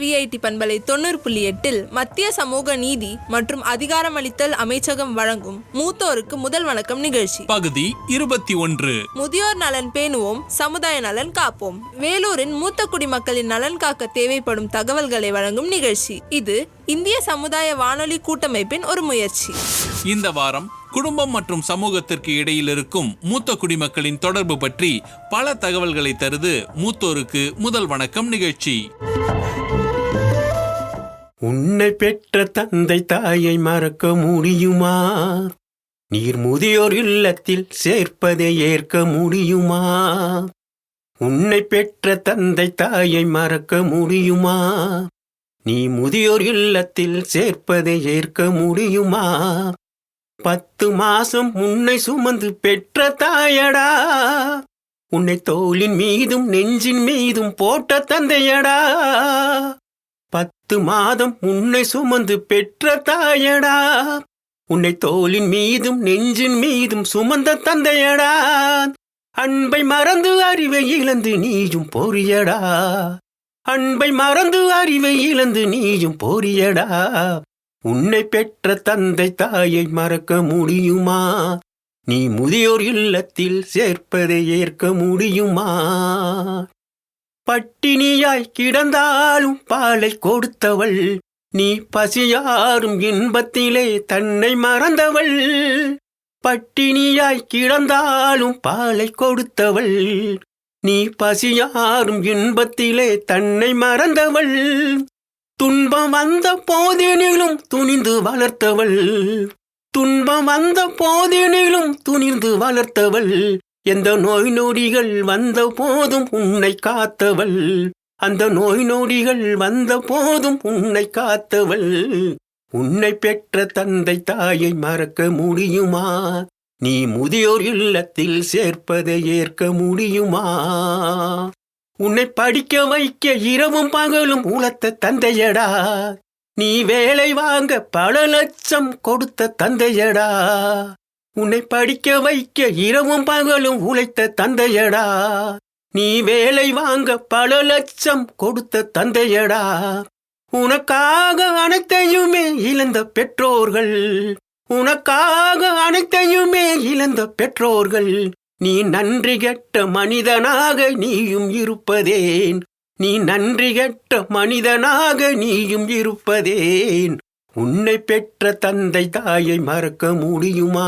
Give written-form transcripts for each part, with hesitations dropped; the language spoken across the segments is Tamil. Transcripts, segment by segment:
விஐடி பண்பலை 90.8 மத்திய சமூக நீதி மற்றும் அதிகாரமளித்தல் அமைச்சகம் வழங்கும் மூத்தோருக்கு முதல் வணக்கம் நிகழ்ச்சி பகுதி 21. முதியோர் நலன் பேணுவோம், சமுதாய நலன் காப்போம். வேலூரின் மூத்த குடிமக்களின் நலன் காக்க தேவைப்படும் தகவல்களை வழங்கும் நிகழ்ச்சி. இது இந்திய சமுதாய வானொலி கூட்டமைப்பின் ஒரு முயற்சி. இந்த வாரம் குடும்பம் மற்றும் சமூகத்திற்கு இடையில் இருக்கும் மூத்த குடிமக்களின் தொடர்பு பற்றி பல தகவல்களை தருது மூத்தோருக்கு முதல் வணக்கம் நிகழ்ச்சி. உன்னை பெற்ற தந்தை தாயை மறக்க முடியுமா? நீர் முதியோர் இல்லத்தில் சேர்ப்பதை ஏற்க முடியுமா? உன்னை பெற்ற தந்தை தாயை மறக்க முடியுமா? நீ முதியோர் இல்லத்தில் சேர்ப்பதை ஏற்க முடியுமா? 10 மாசம் உன்னை சுமந்து பெற்ற தாயடா, உன்னை தோளின் மீதும் நெஞ்சின் மீதும் போட்ட தந்தையடா. 10 மாதம் உன்னை சுமந்து பெற்ற தாயடா, உன்னை தோளின் மீதும் நெஞ்சின் மீதும் சுமந்த தந்தையடா. அன்பை மறந்து அறிவை இழந்து நீயும் போறியடா, அன்பை மறந்து அறிவை இழந்து நீயும் போறியடா. உன்னை பெற்ற தந்தை தாயை மறக்க முடியுமா? நீ முதியோர் இல்லத்தில் சேர்ப்பதை ஏற்க முடியுமா? பட்டினியாய் கிடந்தாலும் பாலை கொடுத்தவள், நீ பசியாரும் இன்பத்திலே தன்னை மறந்தவள். பட்டினியாய் கிடந்தாலும் பாலை கொடுத்தவள், நீ பசியாரும் இன்பத்திலே தன்னை மறந்தவள். துன்பம் வந்த போதினிலும் துணிந்து வளர்த்தவள், துன்பம் வந்த போதினிலும் துணிந்து வளர்த்தவள். எந்த நோய் நொடிகள் வந்த போதும் உன்னை காத்தவள், அந்த நோய் நொடிகள் வந்த போதும் உன்னை காத்தவள். உன்னை பெற்ற தந்தை தாயை மறக்க முடியுமா? நீ முதியோர் இல்லத்தில் சேர்ப்பதை ஏற்க முடியுமா? உன்னை படிக்க வைக்க இரவும் பகலும் உழைத்த தந்தையடா, நீ வேலை வாங்க பல லட்சம் கொடுத்த தந்தையடா. உன்னை படிக்க வைக்க இரவும் பகலும் உழைத்த தந்தையடா, நீ வேலை வாங்க பல லட்சம் கொடுத்த தந்தையடா. உனக்காக அனைத்தையுமே இழந்த பெற்றோர்கள், உனக்காக அனைத்தையுமே இழந்த பெற்றோர்கள். நீ நன்றி கெட்ட மனிதனாக நீயும் இருப்பதேன், நீ நன்றி கெட்ட மனிதனாக நீயும் இருப்பதேன். உன்னை பெற்ற தந்தை தாயை மறக்க முடியுமா?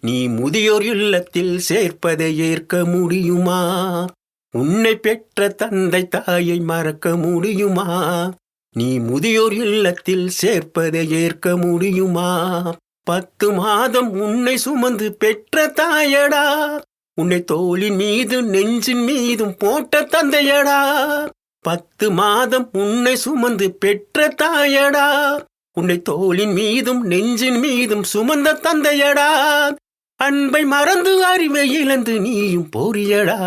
நீ முதியோர் இல்லத்தில் சேர்ப்பதை ஏற்க முடியுமா? உன்னை பெற்ற தந்தை தாயை மறக்க முடியுமா? நீ முதியோர் இல்லத்தில் சேர்ப்பதை ஏற்க முடியுமா? 10 மாதம் உன்னை சுமந்து பெற்ற தாயடா, உன்னை தோளின் மீது நெஞ்சின் மீதும் போட்ட தந்தையடா. 10 மாதம் உன்னை சுமந்து பெற்ற தாயடா, உன்னை தோளின் மீதும் நெஞ்சின் மீதும் சுமந்த தந்தையடா. அன்பை மறந்து அறிவை இழந்து நீயும் போறியடா,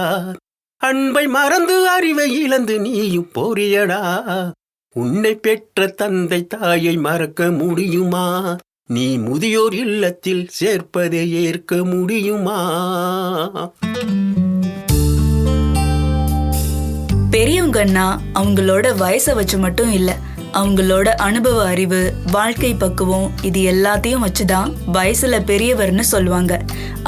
அன்பை மறந்து அறிவை இழந்து நீயும் போறியடா. உன்னை பெற்ற தந்தை தாயை மறக்க முடியுமா? நீ முதியோர் இல்லத்தில் சேர்ப்பதை ஏற்க முடியுமா? பெரியவங்கன்னா அவங்களோட வயசை வச்சு மட்டும் இல்ல, அவங்களோட அனுபவ அறிவு, வாழ்க்கை பக்குவம், இது எல்லாத்தையும் வச்சுதான் வயசுல பெரியவர்னு சொல்லுவாங்க.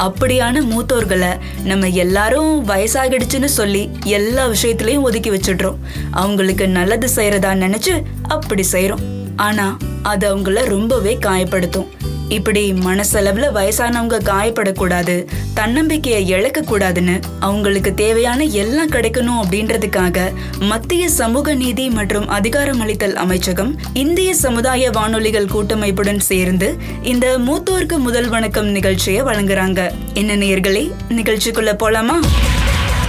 அப்படியான மூத்தோர்களை நம்ம எல்லாரும் வயசாகிடுச்சுன்னு சொல்லி எல்லா விஷயத்திலையும் ஒதுக்கி வச்சிடுறோம். அவங்களுக்கு நல்லது செய்யறதா நினைச்சு அப்படி செய்யறோம். ஆனா அது அவங்கள ரொம்பவே காயப்படுத்தும். இப்படி மனசளவுல வயசானவங்க காயப்படக்கூடாது, தன்னம்பிக்கையை இழக்க கூடாதுன்னு அவங்களுக்கு தேவையான எல்லாம் கிடைக்கணும் அப்படின்றதுக்காக மத்திய சமூக நீதி மற்றும் அதிகாரமளித்தல் அமைச்சகம் இந்திய சமுதாய வானொலிகள் கூட்டமைப்புடன் சேர்ந்து இந்த மூத்தோருக்கு முதல் வணக்கம் நிகழ்ச்சியை வழங்குறாங்க. என்ன நேயர்களே, நிகழ்ச்சிக்குள்ள போலாமா?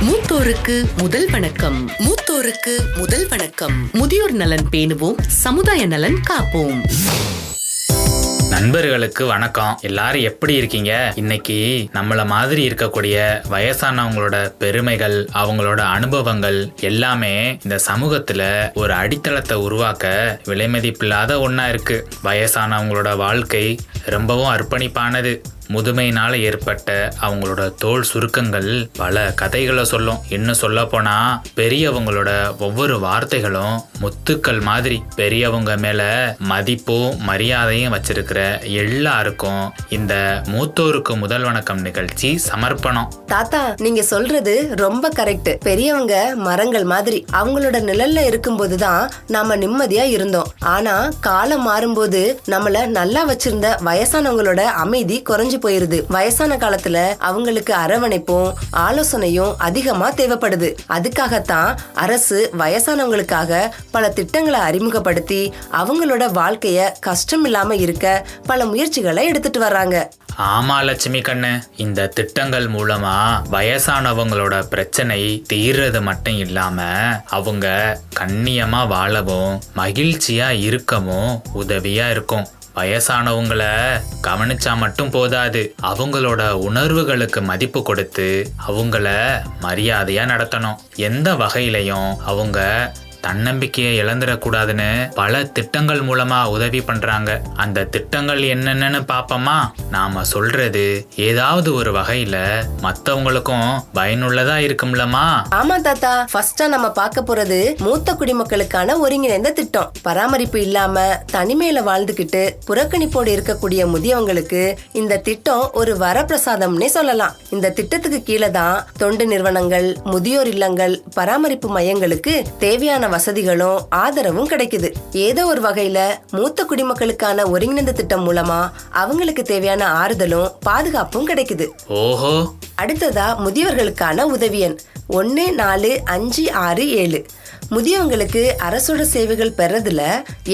மூத்தோருக்கு முதல் வணக்கம். மூத்தோருக்கு முதல் வணக்கம். முதியோர் நலன் பேணுவோம், சமுதாய நலன் காப்போம். நண்பர்களுக்கு வணக்கம். எல்லாரும் எப்படி இருக்கீங்க? இன்னைக்கு நம்மள மாதிரி இருக்கக்கூடிய வயசானவங்களோட பெருமைகள், அவங்களோட அனுபவங்கள் எல்லாமே இந்த சமூகத்துல ஒரு அடித்தளத்தை உருவாக்க விலைமதிப்பில்லாத ஒண்ணா இருக்கு. வயசானவங்களோட வாழ்க்கை ரொம்பவும் அர்ப்பணிப்பானது. முதுமையினால ஏற்பட்ட அவங்களோட தோல் சுருக்கங்கள் பல கதைகளை சொல்லும். இன்னும் சொல்ல போனா பெரியவங்களோட ஒவ்வொரு வார்த்தைகளும் முத்துக்கள் மாதிரி. பெரியவங்க மேல மதிப்பும் மரியாதையும் வச்சிருக்கிற எல்லாருக்கும் இந்த மூத்தோருக்கு முதல் வணக்கம் நிகழ்ச்சி சமர்ப்பணம். தாத்தா, நீங்க சொல்றது ரொம்ப கரெக்ட். பெரியவங்க மரங்கள் மாதிரி. அவங்களோட நிழல்ல இருக்கும்போதுதான் நாம நிம்மதியா இருந்தோம். ஆனா காலம் மாறும்போது நம்மள நல்லா வச்சிருந்த வயசானவங்களோட அமைதி குறைஞ்சு போயிருது. வயசான காலத்துல அவங்களுக்கு அரவணைப்பும் ஆலோசனையும் அதிகமா தேவைப்படுது. அதுக்காகத்தான் அரசு வயசானவங்களுக்காக பல திட்டங்களை அறிமுகப்படுத்தி அவங்களோட வாழ்க்கைய கஷ்டம் இல்லாம இருக்க பல முயற்சிகளை எடுத்துட்டு வர்றாங்க. ஆமா லட்சுமி கண்ணு, இந்த திட்டங்கள் மூலமா வயசானவங்களோட பிரச்சனை தீர்றது மட்டும் இல்லாம அவங்க கண்ணியமா வாழவும் மகிழ்ச்சியா இருக்கவும் உதவியா இருக்கும். வயசானவங்கள கவனிச்சா மட்டும் போதாது, அவங்களோட உணர்வுகளுக்கு மதிப்பு கொடுத்து அவங்கள மரியாதையா நடத்தணும். எந்த வகையிலையும் அவங்க தன்னம்பிக்கையை இழந்துடக்கூடாதுன்னு பல திட்டங்கள் மூலமா உதவி பண்றாங்க. அந்த திட்டங்கள் என்னென்னு பாப்போமா? நாம சொல்றது ஏதாவது ஒரு வகையில மத்தவங்களுக்கும் பயனுள்ளதா இருக்கும்லமா? ஆமா தாத்தா, ஃபர்ஸ்டா நம்ம பார்க்க போறது மூத்த குடிமக்களுக்கான ஒருங்கிணைந்த திட்டம். பராமரிப்பு இல்லாம தனிமையில வாழ்ந்துகிட்டு புறக்கணிப்போடு இருக்கக்கூடிய முதியவங்களுக்கு இந்த திட்டம் ஒரு வரப்பிரசாதம்னே சொல்லலாம். இந்த திட்டத்துக்கு கீழே தான் தொண்டு நிறுவனங்கள், முதியோர் இல்லங்கள், பராமரிப்பு மையங்களுக்கு தேவையான வசதிகளும் ஆதரவும் கிடைக்குது. ஏதோ ஒரு வகையில மூத்த குடிமக்களுக்கான ஒருங்கிணைந்த திட்டம் மூலமா அவங்களுக்கு தேவையான ஆறுதலும் பாதுகாப்பும் கிடைக்குது. ஓஹோ. அடுத்ததா முதியவர்களுக்கான உதவி எண் 145667. முதியவங்களுக்கு அரசோட சேவைகள் பெறதுல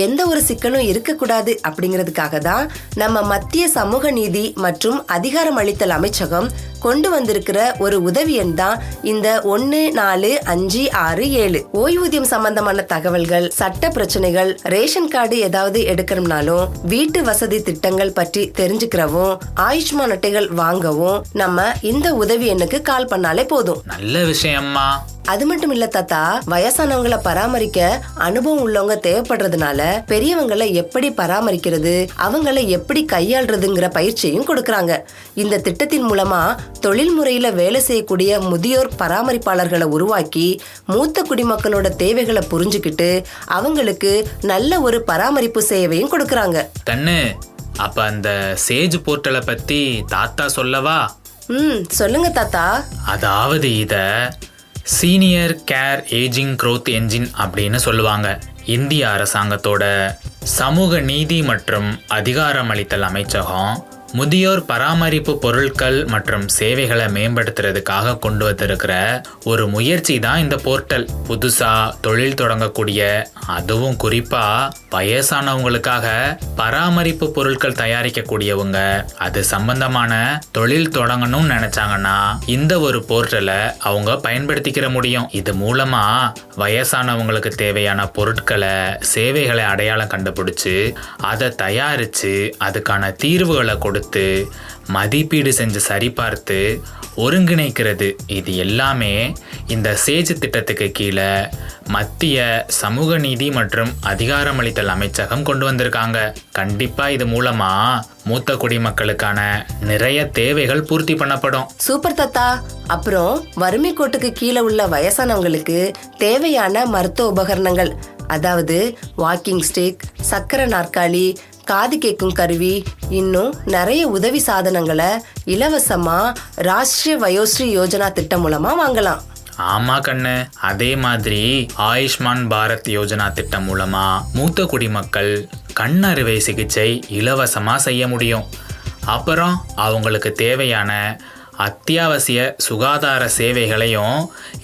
எந்த ஒரு சிக்கலும் இருக்கக்கூடாது அப்படிங்கிறதுக்காக தான் நம்ம மத்திய சமூக நீதி மற்றும் அதிகாரம் அளித்தல் அமைச்சகம் கொண்டு வந்திருக்கிற ஒரு உதவி எண் தான் இந்த 145667. ஓய்வூதியம் சம்பந்தமான தகவல்கள், சட்ட பிரச்சனைகள், ரேஷன் கார்டு ஏதாவது எடுக்கணும்னாலும், வீட்டு வசதி திட்டங்கள் பற்றி தெரிஞ்சுக்கிறவும், ஆயுஷ்மான் அட்டைகள் வாங்கவும் நம்ம இந்த உதவி எண்ணுக்கு கால் பண்ணாலே போதும். நல்ல விஷயம்மா. அது மட்டும் இல்ல தாத்தா, வயசானவங்களை பராமரிக்க அனுபவம் உள்ளவங்க தேவைப்படுறதுனால பெரியவங்களை எப்படி பராமரிக்கிறது, அவங்களை எப்படி கையாள்றதுங்கிற பயிற்சியும் கொடுக்கறாங்க. இந்த திட்டத்தின் மூலமா தொழில் முறையில வேலை செய்யக்கூடிய முதியோர் பராமரிப்பாளர்களை உருவாக்கி மூத்த குடிமக்களோட தேவைகளை புரிஞ்சுக்கிட்டு அவங்களுக்கு நல்ல ஒரு பராமரிப்பு சேவையும் கொடுக்கறாங்க. கண்ணு, அப்ப அந்த சேஜ் போர்ட்டலை பத்தி தாத்தா சொல்லவா? சொல்லுங்க தாத்தா. அதாவது இத senior care ageing growth engine அப்படின்னு சொல்லுவாங்க. இந்திய அரசாங்கத்தோட சமூக நீதி மற்றும் அதிகாரமளித்தல் அமைச்சகம் முதியோர் பராமரிப்பு பொருட்கள் மற்றும் சேவைகளை மேம்படுத்துறதுக்காக கொண்டு வந்திருக்கிற ஒரு முயற்சி தான் இந்த போர்ட்டல். புதுசா தொழில் தொடங்கக்கூடிய, அதுவும் குறிப்பா வயசானவங்களுக்காக பராமரிப்பு பொருட்கள் தயாரிக்கக்கூடியவங்க, அது சம்பந்தமான தொழில் தொடங்கணும்னு நினைச்சாங்கன்னா இந்த ஒரு போர்ட்டலை அவங்க பயன்படுத்திக்கிற முடியும். இது மூலமா வயசானவங்களுக்கு தேவையான பொருட்களை, சேவைகளை அடையாளம் கண்டுபிடிச்சு அதை தயாரிச்சு அதுக்கான தீர்வுகளை கொடுத்து மதிப்பீடு செஞ்சு சரிபார்த்து ஒருங்கிணைக்கிறது. இது எல்லாமே இந்த சேஜ் திட்டத்துக்கு கீழே மத்திய சமூக நீதி மற்றும் அதிகாரமளித்தல் அமைச்சகம் கொண்டு வந்திருக்காங்க. கண்டிப்பா இது மூலமா மூத்த குடிமக்களுக்கான நிறைய தேவைகள் பூர்த்தி பண்ணப்படும். சூப்பர் தாத்தா. அப்புறம் வறுமை கோட்டுக்கு கீழே உள்ள வயசானவங்களுக்கு தேவையான மருத்துவ உபகரணங்கள், அதாவது வாக்கிங் ஸ்டிக், சக்கர நாற்காலி, காது கேட்கும் கருவி, இன்னும் நிறைய உதவி சாதனங்களை இலவசமா ராஷ்டிரிய வயோஸ்ரீ யோஜனா திட்டம் மூலமா வாங்கலாம். ஆமா கண்ணு, அதே மாதிரி ஆயுஷ்மான் பாரத் யோஜனா திட்டம் மூலமா மூத்த குடிமக்கள் கண் அறுவை சிகிச்சை இலவசமா செய்ய முடியும். அப்புறம் அவங்களுக்கு தேவையான அத்தியாவசிய சுகாதார சேவைகளையும்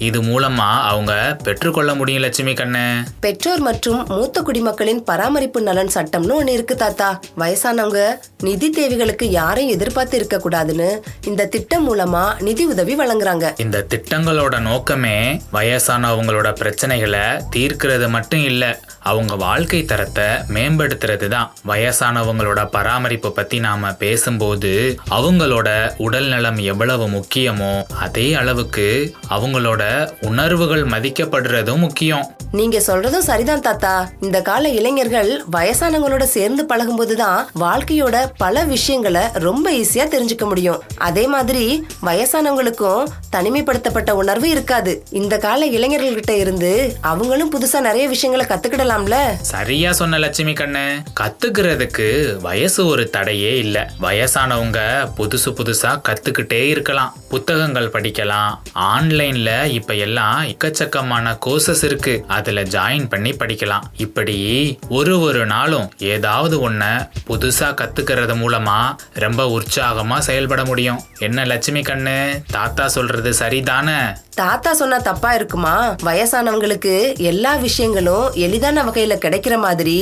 இது மூலமா அவங்க பெற்றுக்கொள்ள முடியும். லட்சுமி கண்ணு, பெற்றோர் மற்றும் மூத்த குடிமக்களின் பராமரிப்பு நலன் சட்டம்னு ஒண்ணு இருக்கு தாத்தா. வயசானவங்க நிதி தேவைகளுக்கு யாரையும் எதிர்பார்த்து இருக்க கூடாதுன்னு இந்த திட்டம் மூலமா நிதி உதவி வழங்குறாங்க. இந்த திட்டங்களோட நோக்கமே வயசானவங்களோட பிரச்சனைகளை தீர்க்கிறது மட்டும் இல்ல, அவங்க வாழ்க்கை தரத்தை மேம்படுத்துறது தான். வயசானவங்களோட பராமரிப்பு பத்தி நாம பேசும்போது அவங்களோட உடல் நலம் எவ்வளவு எவ்வளவு முக்கியமோ அதே அளவுக்கு அவங்களோட உணர்வுகள் மதிக்கப்படுறதும் முக்கியம். நீங்க சொல்றதும் சரிதான் தாத்தா. இந்த கால இளைஞர்கள் வயசானவங்களோட சேர்ந்து பழகும்போதுதான் வாழ்க்கையோட பல விஷயங்களை ரொம்ப ஈஸியா தெரிஞ்சுக்க முடியும். அதே மாதிரி வயசானவங்களுக்கும் தனிமைப்படுத்தப்பட்ட உணர்வு இருக்காது. இந்த கால இளைஞர்கள் கிட்ட இருந்து அவங்களும் புதுசா நிறைய விஷயங்களை கத்துக்கிடலாம்ல. சரியா சொன்ன லட்சுமி கண்ணு. கத்துக்கிறதுக்கு வயசு ஒரு தடையே இல்ல. வயசானவங்க புதுசா கத்துக்கிட்டே இருக்கலாம். புத்தகங்கள் படிக்கலாம். ஆன்லைன்ல இப்ப எல்லாம் எக்கச்சக்கமான கோர்சஸ் இருக்கு. அதுல ஜாயின் பண்ணி படிக்கலாம். இப்படி ஒரு நாளும் ஏதாவது ஒன்ன புதுசா கத்துக்கிறது மூலமா ரொம்ப உற்சாகமா செயல்பட முடியும். என்ன லட்சுமி கண்ணு, தாத்தா சொல்றது சரிதானே? தாத்தா சொன்னா தப்பா இருக்குமா? வயசானவங்களுக்கு எல்லா விஷயங்களும் எளிதான வகையில கிடைக்கிற மாதிரி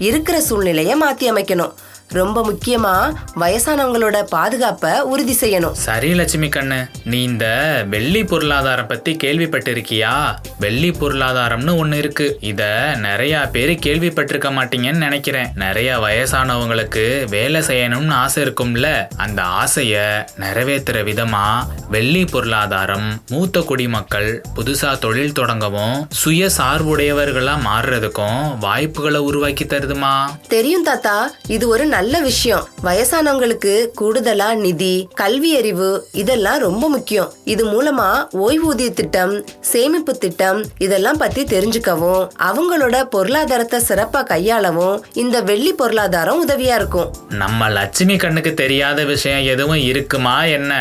இருக்கிற சூழ்நிலைய மாத்தி அமைக்கணும். ரொம்ப முக்கியமா வயசானவங்களோட பாதுகாப்பை உறுதி செய்யணும். சரி லட்சுமி கண்ணு, நீ இந்த வெள்ளி பொருளாதாரம் பத்தி கேள்விப்பட்டிருக்கியா? வெள்ளி பொருளாதாரம்னு ஒண்ணு இருக்கு. இத நிறைய பேரு கேள்விப்பட்டிருக்க மாட்டீங்கன்னு நினைக்கிறேன். நிறைய வயசானவங்களுக்கு வேலை செய்யணும்னு ஆசை இருக்கும்ல, அந்த ஆசைய நிறைவேற்றுற விதமா வெள்ளி பொருளாதாரம் மூத்த குடிமக்கள் புதுசா தொழில் தொடங்கவும் சுய சார்புடையவர்களா மாறுறதுக்கும் வாய்ப்புகளை உருவாக்கி தருதுமா. தெரியும் தாத்தா, இது ஒரு நல்ல விஷயம். வயசானவங்களுக்கு கூடுதலா நிதி, கல்வி அறிவு இதெல்லாம் ரொம்ப முக்கியம். இது மூலமா ஓய்வூதிய திட்டம், சேமிப்பு திட்டம் இதெல்லாம் பத்தி தெரிஞ்சுக்கவும் அவங்களோட பொருளாதாரத்தை சிறப்பா கையாளவும் இந்த வெள்ளி பொருளாதாரம் உதவியா இருக்கும். நம்ம லட்சுமி கண்ணுக்கு தெரியாத விஷயம் எதுவும் இருக்குமா என்ன?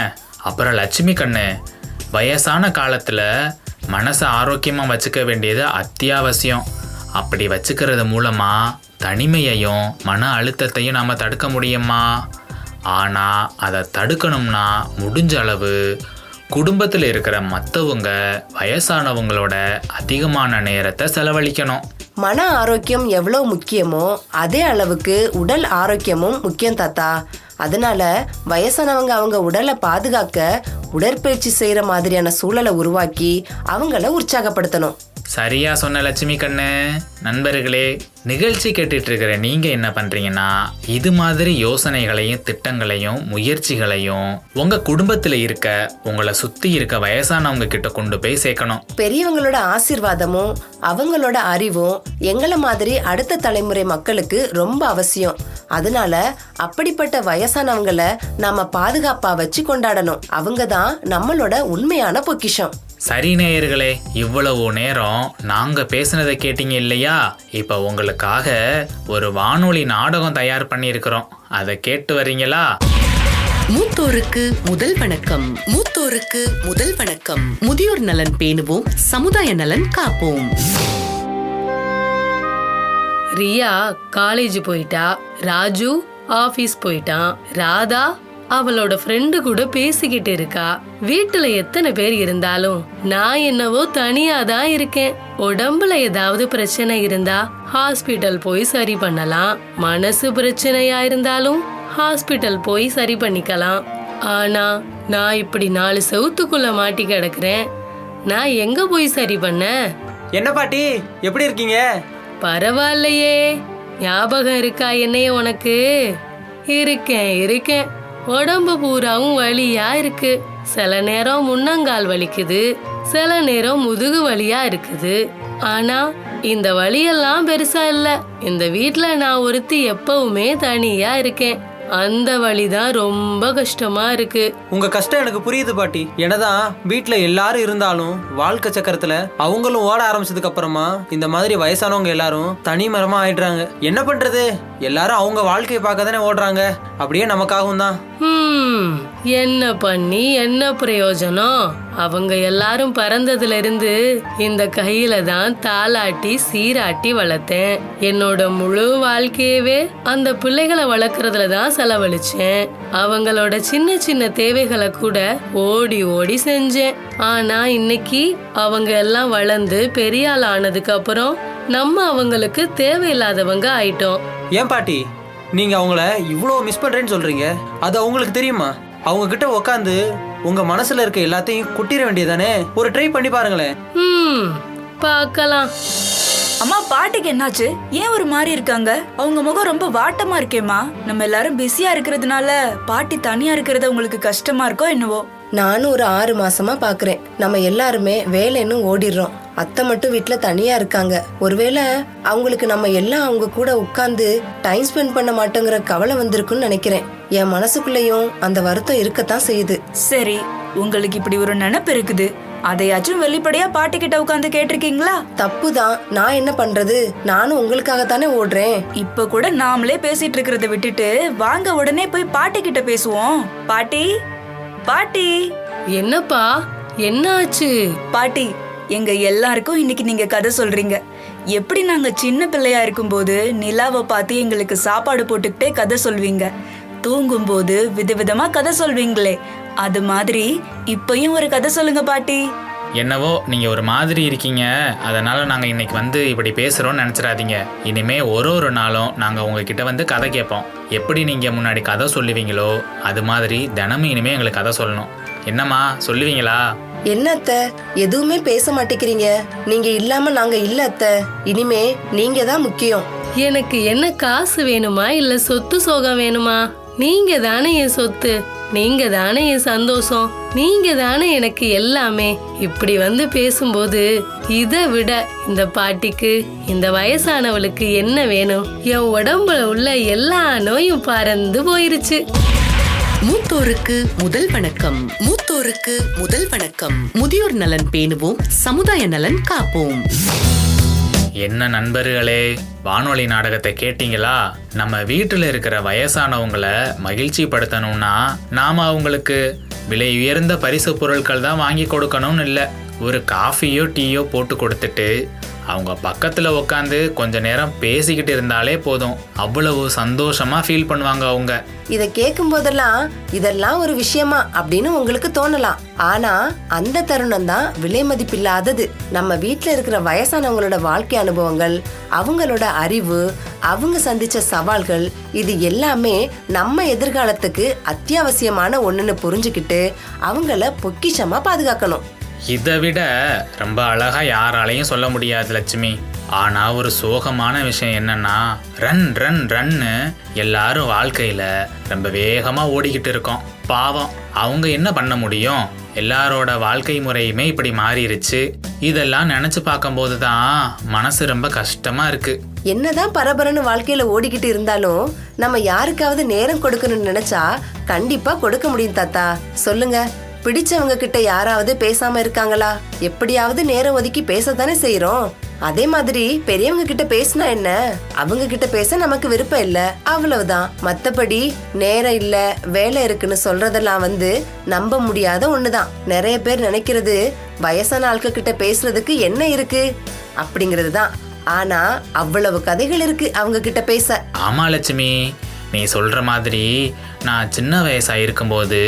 அப்புறம் லட்சுமி கண்ணு, வயசான காலத்துல மனசை ஆரோக்கியமா வச்சுக்க வேண்டியது அத்தியாவசியம். அப்படி வச்சுக்கிறது மூலமா தனிமையையும் மன அழுத்தத்தையும் நாம தடுக்க முடியுமா? ஆனா அதை தடுக்கணும்னா முடிஞ்ச அளவு குடும்பத்தில் இருக்கிற மற்றவங்க வயசானவங்களோட அதிகமான நேரத்தை செலவழிக்கணும். மன ஆரோக்கியம் எவ்வளவு முக்கியமோ அதே அளவுக்கு உடல் ஆரோக்கியமும் முக்கியம் தாத்தா. அதனால வயசானவங்க அவங்க உடலை பாதுகாக்க உடற்பயிற்சி செய்யற மாதிரியான சூழலை உருவாக்கி அவங்கள உற்சாகப்படுத்தணும். சரியா சொன்ன லட்சுமி கண்ணு. நண்பர்களே, நிகழ்ச்சி கேட்டுட்டு இருக்கிற நீங்க என்ன பண்றீங்கன்னா, இது மாதிரி யோசனைகளையும் திட்டங்களையும் முயற்சிகளையும் உங்க குடும்பத்துல இருக்க உங்களை சுத்தி இருக்க வயசானவங்க கிட்ட கொண்டு போய் சேர்க்கணும். பெரியவங்களோட ஆசீர்வாதமும் அவங்களோட அறிவும் எங்களை மாதிரி அடுத்த தலைமுறை மக்களுக்கு ரொம்ப அவசியம். அதனால அப்படிப்பட்ட வயசானவங்களை நாம பாதுகாப்பா வச்சு கொண்டாடணும். அவங்க தான் நம்மளோட உண்மையான பொக்கிஷம். சரி நேயர்களே, இவ்வளவு நேரம் நாங்க பேசுனதை கேட்டீங்க இல்லையா? இப்ப உங்களுக்காக ஒரு வானொலி நாடகம் தயார் பண்ணியிருக்கிறோம். அதை கேட்டு வர்றீங்களா? மூத்தோருக்கு முதல் வணக்கம். மூத்தோருக்கு முதல் வணக்கம். முதியோர் நலன் பேணுவோம், சமுதாய நலன் காப்போம். ரியா காலேஜ் போயிட்டா, ராஜு ஆபீஸ் போயிட்டான், ராதா அவளோட ஃப்ரெண்டு கூட பேசிக்கிட்டு இருக்கா. வீட்டுல எத்தனை பேர் இருந்தாலும் நான் என்னவோ தனியா தான் இருக்கேன். உடம்புல ஏதாவது பிரச்சனை இருந்தா ஹாஸ்பிட்டல் போய் சரி பண்ணலாம். மனசு பிரச்சனையா இருந்தாலும் ஹாஸ்பிட்டல் போய் சரி பண்ணிக்கலாம். ஆனா நான் இப்படி 4 செவுத்துக்குள்ள மாட்டி கிடக்குறேன். நான் எங்க போய் சரி பண்ண? என்ன பாட்டி, எப்படி இருக்கீங்க? பரவாயில்லையே, ஞாபகம் இருக்கா என்னைய உனக்கு? இருக்கேன். உடம்பு பூராவும் வலியா இருக்கு. சில நேரம் முன்னங்கால் வலிக்குது, சில நேரம் முதுகு வலியா இருக்குது. ஆனா இந்த வலியெல்லாம் பெருசா இல்ல. இந்த வீட்ல நான் ஒருத்தி எப்பவுமே தனியா இருக்கேன். அந்த வலிதான் ரொம்ப கஷ்டமா இருக்கு. உங்க கஷ்டம் எனக்கு புரியுது பாட்டி. என்னதான் வீட்டுல எல்லாரும் இருந்தாலும் வாழ்க்கை சக்கரத்துல அவங்களும் ஓட ஆரம்பிச்சதுக்கு அப்புறமா இந்த மாதிரி வயசானவங்க எல்லாரும் தனி மரமா ஆயிடுறாங்க. என்ன பண்றது, எல்லாரும் அவங்க வாழ்க்கையை பார்க்க தானே ஓடுறாங்க. அப்படியே நமக்காகவும் தான். என்ன பண்ணி என்ன பிரயோஜனம்? அவங்க எல்லாரும் பிறந்ததுல இருந்து இந்த கையில தான் தாளாட்டி சீராட்டி வளர்த்தேன். என்னோட முழு வாழ்க்கையவே அந்த பிள்ளைகளை வளர்க்கறதுல தான் செலவழிச்சேன். அவங்களோட சின்ன சின்ன தேவைகளை கூட ஓடி செஞ்சேன். ஆனா இன்னைக்கு அவங்க எல்லாம் வளர்ந்து பெரிய ஆள் ஆனதுக்கு அப்புறம் நம்ம அவங்களுக்கு தேவையில்லாதவங்க ஆயிட்டோம். ஏன் பாட்டி, நீங்க அவங்கள இவ்வளோ மிஸ் பண்றேன்னு சொல்றீங்க? அது அவங்களுக்கு தெரியுமா? அவங்க கிட்ட உட்காந்து உங்க மனசுல இருக்க எல்லாத்தையும் கொட்டிட வேண்டியதானே? ஒரு ட்ரை பண்ணி பாருங்களேன். பார்க்கலாம். அம்மா, பாட்டிக்கு என்னாச்சு? ஏன் ஒரு மாதிரி இருக்காங்க? அவங்க முகம் ரொம்ப வாட்டமா இருக்கேம்மா. நம்ம எல்லாரும் பிஸியா இருக்கிறதுனால பாட்டி தனியா இருக்கிறது உங்களுக்கு கஷ்டமா இருக்கோ என்னவோ? நானும் ஒரு 6 மாசமா பாக்குறேன். நம்ம எல்லாருமே வேலைன்னு ஓடிடுறோம். அத்தை மட்டும் வீட்டுல தனியா இருக்காங்க. ஒருவேளை அவங்களுக்கு நம்ம எல்லாம் அவங்க கூட உட்கார்ந்து டைம் ஸ்பெண்ட் பண்ண மாட்டோங்கிற கவலை வந்திருக்குன்னு நினைக்கிறேன். என் மனசுக்குள்ளேயும் அந்த வருத்தம் இருக்கத்தான் செய்யுது. சரி, உங்களுக்கு இப்படி ஒரு நினைப்பு இருக்குது, அதையாச்சும் வெளிப்படையா பாட்டி கிட்ட உட்கார்ந்து கேட்டிருக்கீங்களா? தப்புதான். நான் என்ன பண்றது? நானும் உங்களுக்காகத்தானே ஓடுறேன். இப்ப கூட நாமளே பேசிட்டு இருக்கிறத விட்டுட்டு வாங்க உடனே போய் பாட்டி கிட்ட பேசுவோம். பாட்டி, பாட்டி. என்னப்பா, என்ன ஆச்சு? பாட்டி, எங்க எல்லாருக்கும் இன்னைக்கு நீங்க கதை சொல்றீங்க. எப்படி நாங்க சின்ன பிள்ளையா இருக்கும்போது நிலாவை பார்த்து எங்களுக்கு சாப்பாடு போட்டுக்கிட்டே கதை சொல்வீங்க, தூங்கும்போது விதவிதமா கதை சொல்வீங்களே, அது மாதிரி இப்பயும் ஒரு கதை சொல்லுங்க பாட்டி. என்னவோ நீங்க ஒரு மாதிரி இருக்கீங்க, அதனால நாங்க இன்னைக்கு வந்து இப்படி பேசுறோம்னு நினைச்சிடாதீங்க. இனிமே ஒரு நாளும் நாங்க உங்ககிட்ட வந்து கதை கேட்போம். எப்படி நீங்க முன்னாடி கதை சொல்லுவீங்களோ அது மாதிரி தினமும் இனிமே எங்களுக்கு கதை சொல்லணும். என்னம்மா, சொல்லுவீங்களா? என்ன அத்தை, எதுவுமே பேச மாட்டேங்கிறீங்க? நீங்க இல்லாம நாங்க இல்ல அத்தை. இனிமே நீங்க தான் முக்கியம். எனக்கு என்ன காசு வேணுமா இல்ல சொத்து சோகம் வேணுமா? நீங்க தானே என் சொத்து, நீங்க தானே என் சந்தோஷம், நீங்க தானே எனக்கு எல்லாமே. இப்படி வந்து பேசும்போது இதை விட இந்த பாட்டிக்கு, இந்த வயசானவளுக்கு என்ன வேணும்? என் உடம்புல உள்ள எல்லா நோயும் பறந்து போயிருச்சு. மூத்தோருக்கு முதல் வணக்கம். மூத்தோருக்கு முதல் வணக்கம். முதியோர் நலன் பேணுவோம், சமுதாய நலன் காப்போம். என்ன நண்பர்களே, வானொலி நாடகத்தை கேட்டீங்களா? நம்ம வீட்டில் இருக்கிற வயசானவங்களை மகிழ்ச்சி படுத்தணும்னா நாம அவங்களுக்கு விலை உயர்ந்த பரிசு பொருட்கள் தான் வாங்கி கொடுக்கணும்னு இல்லை. ஒரு காஃபியோ டீயோ போட்டு கொடுத்துட்டு அவங்க பக்கத்துல உட்காந்து கொஞ்ச நேரம் பேசிக்கிட்டு இருந்தாலே போதும், அவ்வளவு சந்தோஷமா ஃபீல் பண்ணுவாங்க அவங்க. இத கேட்கும் போதெல்லாம் இதெல்லாம் ஒரு விஷயமா அப்படின்னு உங்களுக்கு தோணலாம். ஆனா அந்த தருணம் தான் விலை மதிப்பில்லாதது. நம்ம வீட்டுல இருக்கிற வயசானவங்களோட வாழ்க்கை அனுபவங்கள், அவங்களோட அறிவு, அவங்க சந்திச்ச சவால்கள், இது எல்லாமே நம்ம எதிர்காலத்துக்கு அத்தியாவசியமான ஒண்ணுன்னு புரிஞ்சுக்கிட்டு அவங்கள பொக்கிஷமா பாதுகாக்கணும். இதை விட ரொம்ப அழகா யாராலையும் சொல்ல முடியாது லட்சுமி. ஆனா ஒரு சோகமான விஷயம் என்னன்னா, ரன் ரன் ரன்னு எல்லாரும் வாழ்க்கையில ரொம்ப வேகமா ஓடிக்கிட்டு இருக்கோம். பாவம், அவங்க என்ன பண்ண முடியும்? எல்லாரோட வாழ்க்கை முறையுமே இப்படி மாறிடுச்சு. இதெல்லாம் நினைச்சு பார்க்கும்போது தான் மனசு ரொம்ப கஷ்டமா இருக்கு. என்னதான் பரபரன்னு வாழ்க்கையில ஓடிக்கிட்டு இருந்தாலும் நம்ம யாருக்காவது நேரம் கொடுக்கணும்னு நினைச்சா கண்டிப்பா கொடுக்க முடியும் தாத்தா. சொல்லுங்க, பிடிச்சவங்க கிட்ட யாராவது பேசாம இருக்காங்களா? எப்படியாவது நேரம் ஒதுக்கி பேசத்தானே செய்யறோம். அதே மாதிரி பெரியவங்க கிட்ட பேசினா என்ன, அவங்க கிட்ட பேச நமக்கு விருப்பம் இல்ல, அவ்வளவுதான். மத்தபடி நேரம் இல்ல, வேலை இருக்குன்னு சொல்றதெல்லாம் நம்ப முடியாத ஒண்ணுதான். நிறைய பேர் நினைக்கிறது வயசான ஆட்கள் கிட்ட பேசுறதுக்கு என்ன இருக்கு அப்படிங்கிறது தான். ஆனா அவ்வளவு கதைகள் இருக்கு அவங்க கிட்ட பேச. ஆமா லட்சுமி, நீ சொல்ற மாதிரி நான் சின்ன வயசா இருக்கும்போது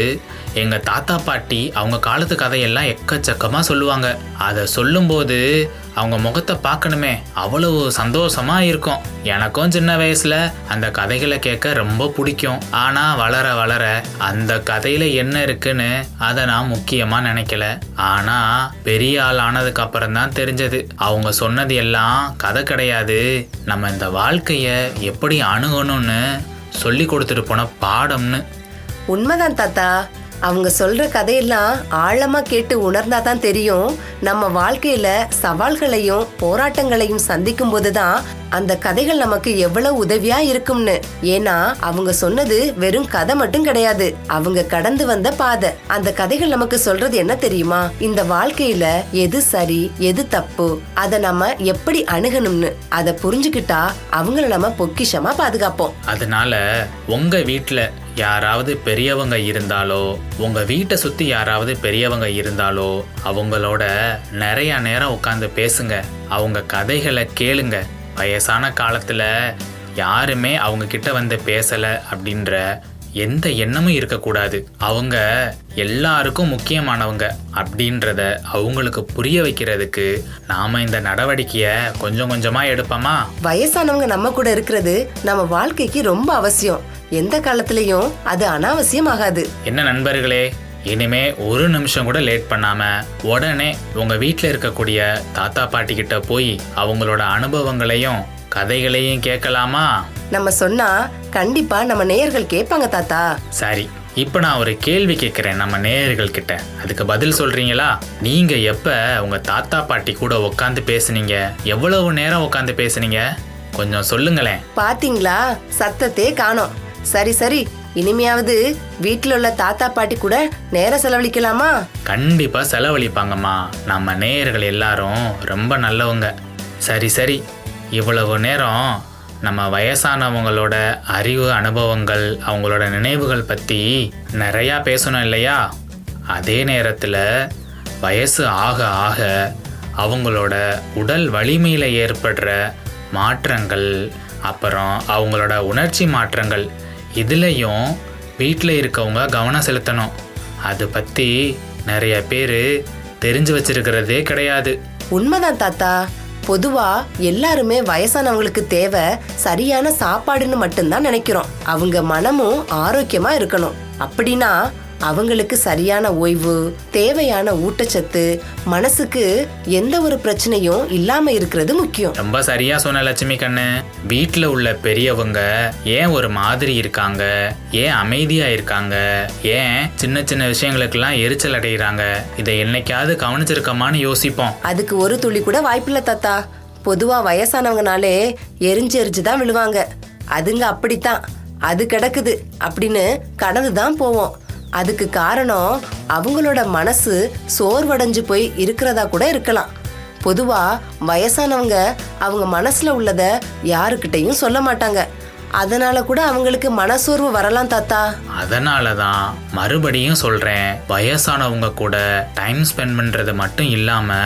எங்க தாத்தா பாட்டி அவங்க காலத்து கதையெல்லாம் எக்கச்சக்கமா சொல்லுவாங்க. அதை சொல்லும்போது அவங்க முகத்தை பார்க்கணுமே, அவ்வளவு சந்தோஷமா இருக்கும். எனக்கும் சின்ன வயசுல அந்த கதைகளை கேட்க ரொம்ப பிடிக்கும். ஆனா வளர வளர அந்த கதையில என்ன இருக்குன்னு அதை நான் முக்கியமா நினைக்கல. ஆனா பெரிய ஆள் ஆனதுக்கு அப்புறம் தான் தெரிஞ்சது, அவங்க சொன்னது எல்லாம் கதை கிடையாது, நம்ம இந்த வாழ்க்கைய எப்படி அணுகணும்னு சொல்லி கொடுத்துட்டு போன பாடம்னு. உண்மைதான் தாத்தா. அவங்க சொல்ற கதையெல்லாம் ஆழமா கேட்டு உணர்ந்தாதான் தெரியும் நம்ம வாழ்க்கையில சவால்களையும் போராட்டங்களையும் சந்திக்கும் போதுதான் அந்த கதைகள் நமக்கு எவ்வளவு உதவியா இருக்கும்னு. ஏன்னா அவங்க சொன்னது வெறும் கதை மட்டும் கிடையாது, அவங்க கடந்து வந்த பாதை. அந்த கதைகள் நமக்கு சொல்றது என்ன தெரியுமா? இந்த வாழ்க்கையில எது சரி எது தப்பு, அதை நம்ம எப்படி அணுகணும்னு. அதை புரிஞ்சுக்கிட்டா அவங்கள நம்ம பொக்கிஷமா பாதுகாப்போம். அதனால உங்க வீட்டுல யாராவது பெரியவங்க இருந்தாலோ, உங்க வீட்டை சுத்தி யாராவது பெரியவங்க இருந்தாலோ அவங்களோட நிறைய நேரம் உட்காந்து பேசுங்க, அவங்க கதைகளை கேளுங்க. வயசான காலத்துல யாருமே அவங்க கிட்ட வந்து பேசல அப்படின்ற எந்த எண்ணமும் இருக்கக்கூடாது. அவங்க எல்லாருக்கும் முக்கியமானவங்க அப்படின்றத அவங்களுக்கு புரிய வைக்கிறதுக்கு நாம இந்த நடவடிக்கைய கொஞ்சம் கொஞ்சமா எடுப்போமா? வயசானவங்க நம்ம கூட இருக்கிறது நம்ம வாழ்க்கைக்கு ரொம்ப அவசியம். எந்த காலத்திலயும் அது அனாவசியம் ஆகாது. என்ன நண்பர்களே, இனிமே ஒரு நிமிஷம் கூட லேட் பண்ணாம உடனே உங்க வீட்டில் இருக்கக்கூடிய தாத்தா பாட்டி கிட்ட போய் அவங்களோட அனுபவங்களையும் கதைகளையும் கேட்கலாமா? நம்ம சொன்னா கண்டிப்பா நம்ம நேயர்கள் கேட்பாங்க தாத்தா. சரி, இப்போ நான் ஒரு கேள்வி கேட்குறேன் நம்ம நேயர்கள் கிட்ட, அதுக்கு பதில் சொல்றீங்களா? நீங்க எப்ப உங்க தாத்தா பாட்டி கூட உட்காந்து பேசுனீங்க? எவ்வளவு நேரம் உட்காந்து பேசுனீங்க? கொஞ்சம் சொல்லுங்களேன். பாத்தீங்களா, சத்தத்தே காணோம். சரி சரி, இனிமையாவது வீட்டுல உள்ள தாத்தா பாட்டி கூட நேரம் செலவழிக்கலாமா? கண்டிப்பா செலவழிப்பாங்கம்மா. நம்ம நேயர்கள் எல்லாரும் ரொம்ப நல்லவங்க. சரி சரி, இவ்வளவு நேரம் நம்ம வயசானவங்களோட அறிவு, அனுபவங்கள், அவங்களோட நினைவுகள் பற்றி நிறையா பேசணும் இல்லையா? அதே நேரத்தில் வயசு ஆக ஆக அவங்களோட உடல் வலிமையில் ஏற்படுற மாற்றங்கள், அப்புறம் அவங்களோட உணர்ச்சி மாற்றங்கள், இதுலேயும் வீட்டில் இருக்கவங்க கவனம் செலுத்தணும். அதை பற்றி நிறைய பேர் தெரிஞ்சு வச்சிருக்கிறதே கிடையாது. உண்மைதான் தாத்தா. பொதுவா எல்லாருமே வயசானவங்களுக்கு தேவை சரியான சாப்பாடுன்னு மட்டும்தான் நினைக்கிறோம். அவங்க மனமும் ஆரோக்கியமா இருக்கணும். அப்படின்னா அவங்களுக்கு சரியான ஓய்வு, தேவையான ஊட்டச்சத்து, மனசுக்கு எந்த ஒரு பிரச்சனையும் இல்லாம இருக்கிறது முக்கியம். ரொம்ப சரியா சொன்ன லட்சுமி கண்ணு. வீட்டில் உள்ள பெரியவங்க ஏன் ஒரு மாதிரி இருக்காங்க, ஏன் அமைதியா இருக்காங்க, ஏன் சின்ன சின்ன விஷயங்களுக்கெல்லாம் எரிச்சல் அடைகிறாங்க, இதை என்னைக்காவது கவனிச்சிருக்கமான்னு யோசிப்போம். அதுக்கு ஒரு துளி கூட வாய்ப்பில்லை தாத்தா. பொதுவா வயசானவங்கனாலே எரிஞ்சு தான் விழுவாங்க. அதுங்க அப்படித்தான், அது கிடக்குது அப்படின்னு கடந்துதான் போவோம். அதுக்கு காரணம் அவங்களோட மனசு சோர்வடைஞ்சு போய் இருக்கிறதா கூட இருக்கலாம். பொதுவா வயசானவங்க அவங்க மனசுல உள்ளத யாருக்கிட்டையும் சொல்ல மாட்டாங்க. அதனால கூட அவங்களுக்கு மனசோர்வு வரலாம் தாத்தா. அதனால தான் மறுபடியும் சொல்றேன், வயசானவங்க கூட டைம் ஸ்பெண்ட் பண்றது மட்டும் இல்லாம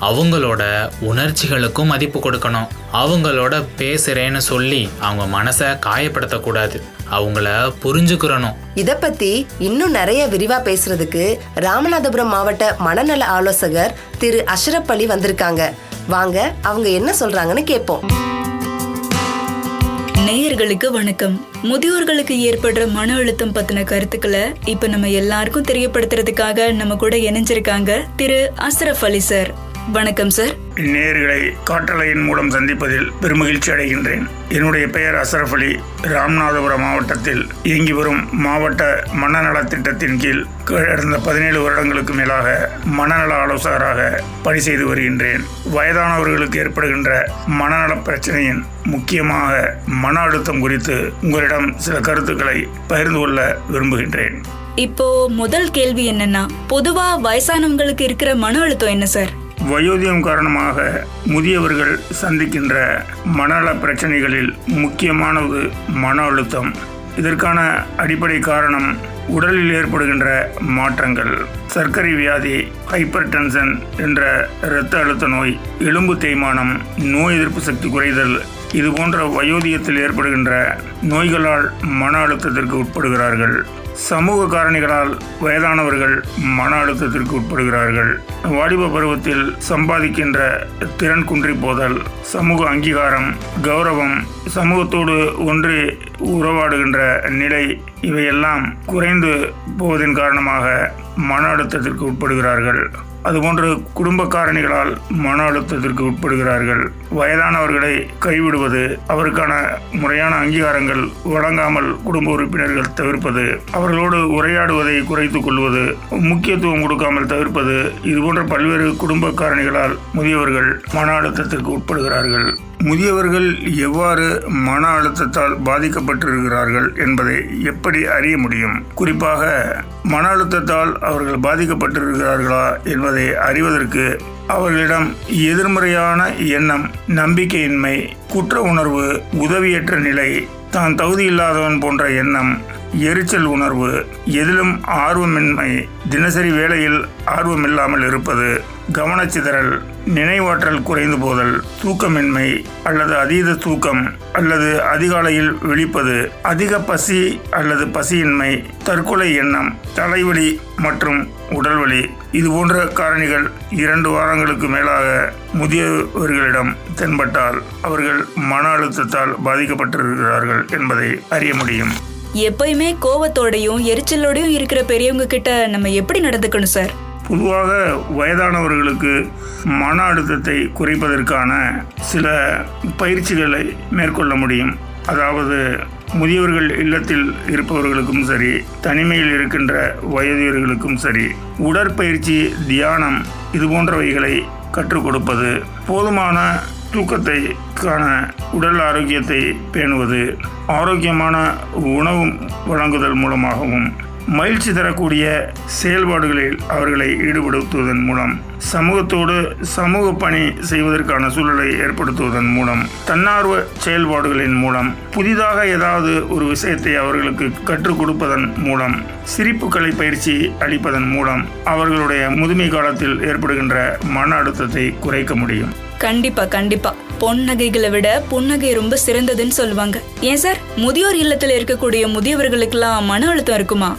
அவங்களோட உணர்ச்சிகளுக்கும் மதிப்பு கொடுக்கணும். அவங்களோட பேசுறேன்னு சொல்லி அவங்க மனசை காயப்படுத்தக்கூடாது, அவங்கள புரிஞ்சுக்கிறணும். இத பத்தி இன்னும் நிறைய விரிவா பேசுறதுக்கு ராமநாதபுரம் மாவட்ட மனநல ஆலோசகர் திரு அஷ்ரப் அலி வந்திருக்காங்க. வாங்க அவங்க என்ன சொல்றாங்கன்னு கேட்போம். நேயர்களுக்கு வணக்கம். முதியோர்களுக்கு ஏற்படுற மன அழுத்தம் பத்தின கருத்துக்களை இப்ப நம்ம எல்லாருக்கும் தெரியப்படுத்துறதுக்காக நம்ம கூட இணைஞ்சிருக்காங்க திரு அஷ்ரப் அலி சார். வணக்கம் சார். நேயர்களை காற்றலையின் மூலம் சந்திப்பதில் பெருமகிழ்ச்சி அடைகின்றேன். என்னுடைய பெயர் அஷ்ரப் அலி. ராமநாதபுரம் மாவட்டத்தில் இயங்கி வரும் மாவட்ட மனநல திட்டத்தின் கீழ் கடந்த 17 வருடங்களுக்கு மேலாக மனநல ஆலோசகராக பணி செய்து வருகின்றேன். வயதானவர்களுக்கு ஏற்படுகின்ற மனநல பிரச்சனையின் முக்கியமாக மன அழுத்தம் குறித்து உங்களிடம் சில கருத்துக்களை பகிர்ந்து கொள்ள விரும்புகின்றேன். இப்போ முதல் கேள்வி என்னன்னா, பொதுவா வயசானவங்களுக்கு இருக்கிற மன அழுத்தம் என்ன சார்? வயோதிகம் காரணமாக முதியவர்கள் சந்திக்கின்ற மனநல பிரச்சனைகளில் முக்கியமானது மன அழுத்தம். இதற்கான அடிப்படை காரணம் உடலில் ஏற்படுகின்ற மாற்றங்கள். சர்க்கரை வியாதி, ஹைப்பர் டென்ஷன் என்ற இரத்த அழுத்த நோய், எலும்பு தேய்மானம், நோய் எதிர்ப்பு சக்தி குறைதல், இது போன்ற வயோதிகத்தில் ஏற்படுகின்ற நோய்களால் மன அழுத்தத்திற்கு உட்படுகிறார்கள். சமூக காரணிகளால் வயதானவர்கள் மன அழுத்தத்திற்கு உட்படுகிறார்கள். வாலிப பருவத்தில் சம்பாதிக்கின்ற திறன் குன்றி போதல், சமூக அங்கீகாரம், கௌரவம், சமூகத்தோடு ஒன்றி உறவாடுகின்ற நிலை, இவையெல்லாம் குறைந்து போவதன் காரணமாக மன அழுத்தத்திற்கு உட்படுகிறார்கள். அதுபோன்று குடும்ப காரணிகளால் மன அழுத்தத்திற்கு உட்படுகிறார்கள். வயதானவர்களை கைவிடுவது, அவருக்கான முறையான அங்கீகாரங்கள் வழங்காமல் குடும்ப உறுப்பினர்கள் தவிர்ப்பது, அவர்களோடு உரையாடுவதை குறைத்துக் கொள்வது, முக்கியத்துவம் கொடுக்காமல் தவிர்ப்பது, இதுபோன்ற பல்வேறு குடும்ப காரணிகளால் முதியவர்கள் மன அழுத்தத்திற்கு உட்படுகிறார்கள். முதியவர்கள் எவ்வாறு மன அழுத்தத்தால் பாதிக்கப்பட்டிருக்கிறார்கள் என்பதை எப்படி அறிய முடியும்? குறிப்பாக மன அழுத்தத்தால் அவர்கள் பாதிக்கப்பட்டிருக்கிறார்களா என்பதை அறிவதற்கு அவர்களிடம் எதிர்மறையான எண்ணம், நம்பிக்கையின்மை, குற்ற உணர்வு, உதவியற்ற நிலை, தான் தகுதியில்லாதவன் போன்ற எண்ணம், எரிச்சல் உணர்வு, எதிலும் ஆர்வமின்மை, தினசரி வேலையில் ஆர்வமில்லாமல் இருப்பது, கவனச்சிதறல், நினைவாற்றல் குறைந்து போதல், தூக்கமின்மை அல்லது அதீத தூக்கம் அல்லது அதிகாலையில் விழிப்பது, அதிக பசி அல்லது பசியின்மை, தற்கொலை எண்ணம், தலைவலி மற்றும் உடல்வலி, இது போன்ற காரணிகள் 2 வாரங்களுக்கு மேலாக முதியவர்களிடம் தென்பட்டால் அவர்கள் மன அழுத்தத்தால் பாதிக்கப்பட்டிருக்கிறார்கள் என்பதை அறிய முடியும். எப்பயுமே கோவத்தோடையும் எரிச்சலோடையும் இருக்கிற பெரியவங்க கிட்ட நம்ம எப்படி நடந்துக்கணும் சார்? பொதுவாக வயதானவர்களுக்கு மன அழுத்தத்தை குறைப்பதற்கான சில பயிற்சிகளை மேற்கொள்ள முடியும். அதாவது முதியவர்கள் இல்லத்தில் இருப்பவர்களுக்கும் சரி, தனிமையில் இருக்கின்ற வயதியர்களுக்கும் சரி, உடற்பயிற்சி, தியானம் இது போன்றவைகளை கற்றுக் கொடுப்பது, போதுமான தூக்கத்தை காண உடல் ஆரோக்கியத்தை பேணுவது, ஆரோக்கியமான உணவு வழங்குதல் மூலமாகவும், மகிழ்ச்சி தரக்கூடிய செயல்பாடுகளில் அவர்களை ஈடுபடுத்துவதன் மூலம், சமூகத்தோடு சமூக பணி செய்வதற்கான சூழலை ஏற்படுத்துவதன் மூலம், தன்னார்வ செயல்பாடுகளின் மூலம், புதிதாக ஏதாவது ஒரு விஷயத்தை அவர்களுக்கு கற்றுக் கொடுப்பதன் மூலம், சிரிப்பு கலை பயிற்சி அளிப்பதன் மூலம் அவர்களுடைய முதுமை காலத்தில் ஏற்படுகின்ற மன அழுத்தத்தை குறைக்க முடியும். கண்டிப்பா கண்டிப்பா. பொன் நகைகளை விட புன்னகை ரொம்ப சிறந்ததுன்னு சொல்லுவாங்க. ஏன் சார், முதியோர் இல்லத்துல இருக்கக்கூடிய முதியவர்களுக்கெல்லாம் மன அழுத்தம் இருக்குமா?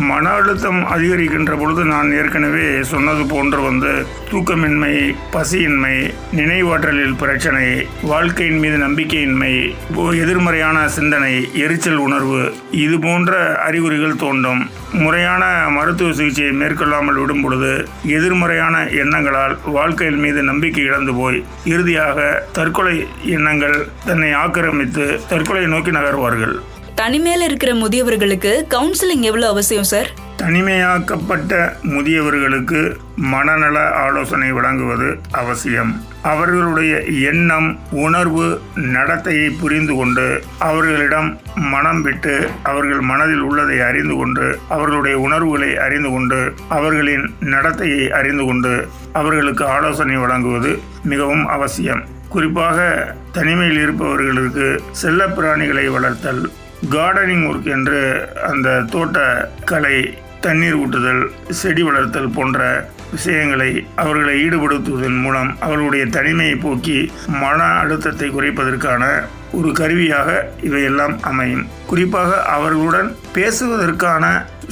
மன அழுத்தம் அதிகரிக்கின்ற பொழுது நான் ஏற்கனவே சொன்னது போன்று தூக்கமின்மை, பசியின்மை, நினைவாற்றலில் பிரச்சனை, வாழ்க்கையின் மீது நம்பிக்கையின்மை, எதிர்மறையான சிந்தனை, எரிச்சல் உணர்வு இது போன்ற அறிகுறிகள் தோன்றும். முறையான மருத்துவ சிகிச்சையை மேற்கொள்ளாமல் விடும் பொழுது எதிர்மறையான எண்ணங்களால் வாழ்க்கையின் மீது நம்பிக்கை இழந்து போய் இறுதியாக தற்கொலை எண்ணங்கள் தன்னை ஆக்கிரமித்து தற்கொலை நோக்கி நகர்வார்கள். தனிமையில இருக்கிற முதியவர்களுக்கு கவுன்சிலிங் எவ்வளவு அவசியம் சார்? தனிமையாக்கப்பட்ட முதியவர்களுக்கு மனநல ஆலோசனை வழங்குவது அவசியம். அவர்களுடைய எண்ணம், உணர்வு, நடத்தையை புரிந்து கொண்டு அவர்களிடம் மனம் விட்டு அவர்கள் மனதில் உள்ளதை அறிந்து கொண்டு, அவர்களுடைய உணர்வுகளை அறிந்து கொண்டு, அவர்களின் நடத்தையை அறிந்து கொண்டு அவர்களுக்கு ஆலோசனை வழங்குவது மிகவும் அவசியம். குறிப்பாக தனிமையில் இருப்பவர்களுக்கு செல்ல பிராணிகளை வளர்த்தல், கார்டனிங் ஒர்க் என்று அந்த தோட்டக்கலை, தண்ணீர் ஊட்டுதல், செடி வளர்த்தல் போன்ற விஷயங்களை அவர்களை ஈடுபடுத்துவதன் மூலம் அவர்களுடைய தனிமையை போக்கி மன அழுத்தத்தை குறைப்பதற்கான ஒரு கருவியாக இவையெல்லாம் அமையும். குறிப்பாக அவர்களுடன் பேசுவதற்கான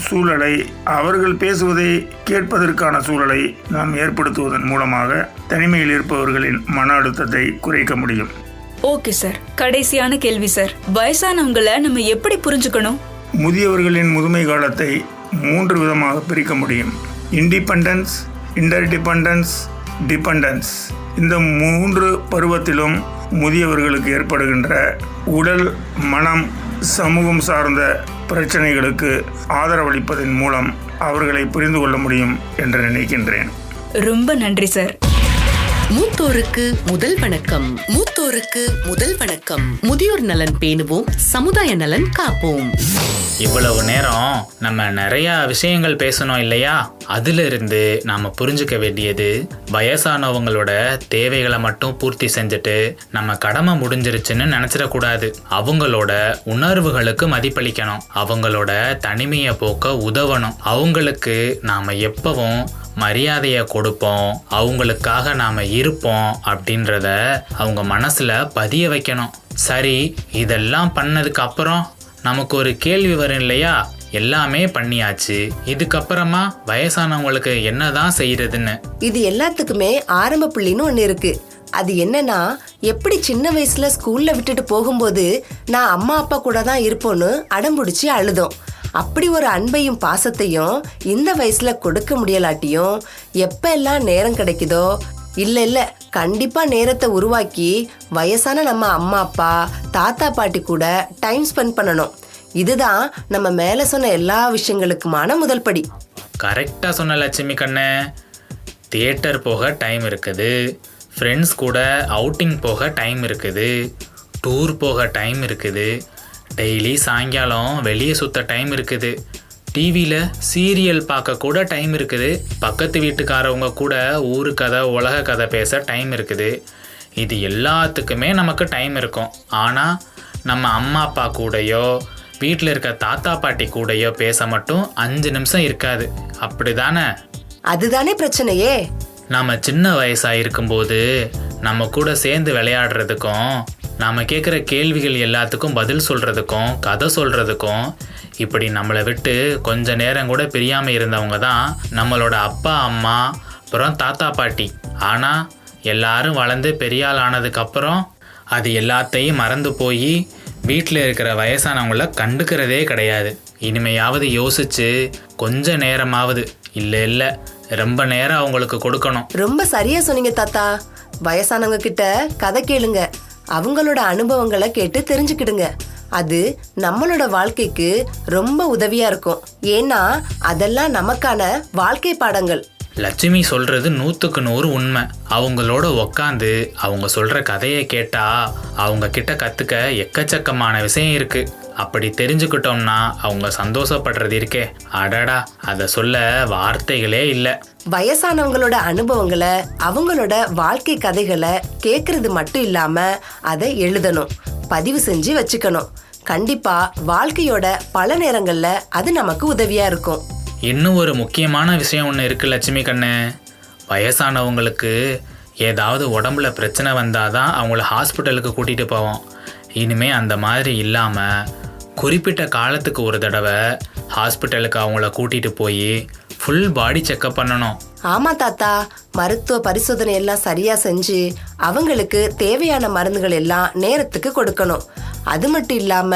சூழலை, அவர்கள் பேசுவதை கேட்பதற்கான சூழலை நாம் ஏற்படுத்துவதன் மூலமாக தனிமையில் இருப்பவர்களின் மன அழுத்தத்தை குறைக்க முடியும். ஓகே சார், கடைசியான கேள்வி சார், வயசானவங்களை நம்ம எப்படி புரிஞ்சுக்கணும்? முதியவர்களின் முதுமை காலத்தை 3 விதமாக பிரிக்க முடியும். Independence, interdependence, dependence. இந்த 3 பருவத்திலும் முதியவர்களுக்கு ஏற்படுகின்ற உடல், மனம், சமூகம் சார்ந்த பிரச்சனைகளுக்கு ஆதரவளிப்பதன் மூலம் அவர்களை புரிந்து கொள்ள முடியும் என்று நினைக்கின்றேன். ரொம்ப நன்றி சார். மூத்தோருக்கு முதல் வணக்கம். மூத்தோருக்கு முதல் வணக்கம். முதியோர் நலன் பேணுவோம், சமுதாய நலன் காப்போம். இவ்வளவு நேரம் நம்ம நிறைய விஷயங்கள் பேசணும் இல்லையா? அதுல இருந்து நாம புரிஞ்சுக்க வேண்டியது, வயசானவங்களோட தேவைகளை மட்டும் பூர்த்தி செஞ்சுட்டு நம்ம கடமை முடிஞ்சிருச்சுன்னு நினைச்சிடக்கூடாது. அவங்களோட உணர்வுகளுக்கு மதிப்பளிக்கணும், அவங்களோட தனிமையை போக்க உதவணும், அவங்களுக்கு நாம எப்பவும் மரியாதையை கொடுப்போம், அவங்களுக்காக நாம இருப்போம் அப்படின்றத அவங்க மனசுல பதிய வைக்கணும். சரி, இதெல்லாம் பண்ணதுக்கு அப்புறம் நமக்கு ஒரு கேள்வி வரும் இல்லையா? எல்லாமே பண்ணியாச்சு, இதுக்கப்புறமா வயசானவங்களுக்கு என்னதான் செய்யறதுன்னு. இது எல்லாத்துக்குமே ஆரம்ப புள்ளின்னு ஒண்ணு இருக்கு. அது என்னன்னா, எப்படி சின்ன வயசுல ஸ்கூல்ல விட்டுட்டு போகும்போது நான் அம்மா அப்பா கூட தான் இருப்போன்னு அடம்பிடிச்சு அழுதோம். அப்படி ஒரு அன்பையும் பாசத்தையும் இந்த வயசுல கொடுக்க முடியலாட்டியும், எப்ப எல்லாம் நேரம் கிடைக்குதோ, இல்ல கண்டிப்பா நேரத்தை உருவாக்கி வயசான நம்ம அம்மா அப்பா, தாத்தா பாட்டி கூட டைம் ஸ்பெண்ட் பண்ணணும். இதுதான் நம்ம மேல சொன்ன எல்லா விஷயங்களுக்குமான முதல் படி. கரெக்டா சொன்ன லட்சுமி கண்ணு. தியேட்டர் போக டைம் இருக்குது, ஃப்ரெண்ட்ஸ் கூட அவுட்டிங் போக டைம் இருக்குது, டூர் போக டைம் இருக்குது, டெய்லி சாயங்காலம் வெளியே சுத்த டைம் இருக்குது, டிவியில் சீரியல் பார்க்க கூட டைம் இருக்குது, பக்கத்து வீட்டுக்காரவங்க கூட ஊரு கதை உலக கதை பேச டைம் இருக்குது. இது எல்லாத்துக்குமே நமக்கு டைம் இருக்கும். ஆனால் நம்ம அம்மா அப்பா கூடயோ வீட்டில் இருக்க தாத்தா பாட்டி கூடயோ பேச மட்டும் 5 நிமிஷம் இருக்காது. அப்படி தானே? அதுதானே பிரச்சனையே. நம்ம சின்ன வயசாக இருக்கும்போது நம்ம கூட சேர்ந்து விளையாடுறதுக்கும், நாம் கேட்குற கேள்விகள் எல்லாத்துக்கும் பதில் சொல்கிறதுக்கும், கதை சொல்கிறதுக்கும், இப்படி நம்மளை விட்டு கொஞ்ச நேரம் கூட பிரியாமல் இருந்தவங்க தான் நம்மளோட அப்பா அம்மா, அப்புறம் தாத்தா பாட்டி. ஆனால் எல்லாரும் வளர்ந்து பெரியாள் ஆனதுக்கப்புறம் அது எல்லாத்தையும் மறந்து போய் வீட்டில் இருக்கிற வயசானவங்கள கண்டுக்கிறதே கிடையாது. இனிமையாவது யோசிச்சு கொஞ்ச நேரமாவது, இல்லை ரொம்ப நேரம் அவங்களுக்கு கொடுக்கணும். ரொம்ப சரியா சொன்னீங்க தாத்தா. வயசானவங்க கிட்ட கதை கேளுங்க, அவங்களோட அனுபவங்களை கேட்டு தெரிஞ்சுக்கிடுங்க. அது நம்மளோட வாழ்க்கைக்கு ரொம்ப உதவியா இருக்கும். ஏன்னா அதெல்லாம் நமக்கான வாழ்க்கை பாடங்கள். லட்சுமி சொல்றது 100க்கு 100 உண்மை. அவங்களோட உக்காந்து அவங்க சொல்ற கதையை கேட்டா அவங்க கிட்ட கத்துக்க எக்கச்சக்கமான விஷயம் இருக்கு. அப்படி தெரிஞ்சுக்கிட்டோம்னா அவங்க சந்தோஷப்படுறது இருக்கே, அடடா, அதை சொல்ல வார்த்தைகளே இல்லை. வயசானவங்களோட அனுபவங்களை, அவங்களோட வாழ்க்கை கதைகளை கேட்கறது மட்டும் இல்லாம அதை எழுதணும், பதிவு செஞ்சு வச்சுக்கணும். கண்டிப்பா வாழ்க்கையோட பல நேரங்கள்ல அது நமக்கு உதவியா இருக்கும். இன்னும் ஒரு முக்கியமான விஷயம் ஒன்று இருக்கு லட்சுமி கண்ணு. வயசானவங்களுக்கு ஏதாவது உடம்புல பிரச்சனை வந்தாதான் அவங்கள ஹாஸ்பிட்டலுக்கு கூட்டிகிட்டு போவோம். இனிமே அந்த மாதிரி இல்லாமல் குறிப்பிட்ட காலத்துக்கு ஒரு தடவை ஹாஸ்பிட்டலுக்கு அவங்கள கூட்டிகிட்டு போய் ஃபுல் பாடி செக்கப் பண்ணணும். ஆமா தாத்தா, மருத்துவ பரிசோதனை எல்லாம் சரியா செஞ்சு அவங்களுக்கு தேவையான மருந்துகள் எல்லாம் நேரத்துக்கு கொடுக்கணும். அது மட்டும் இல்லாம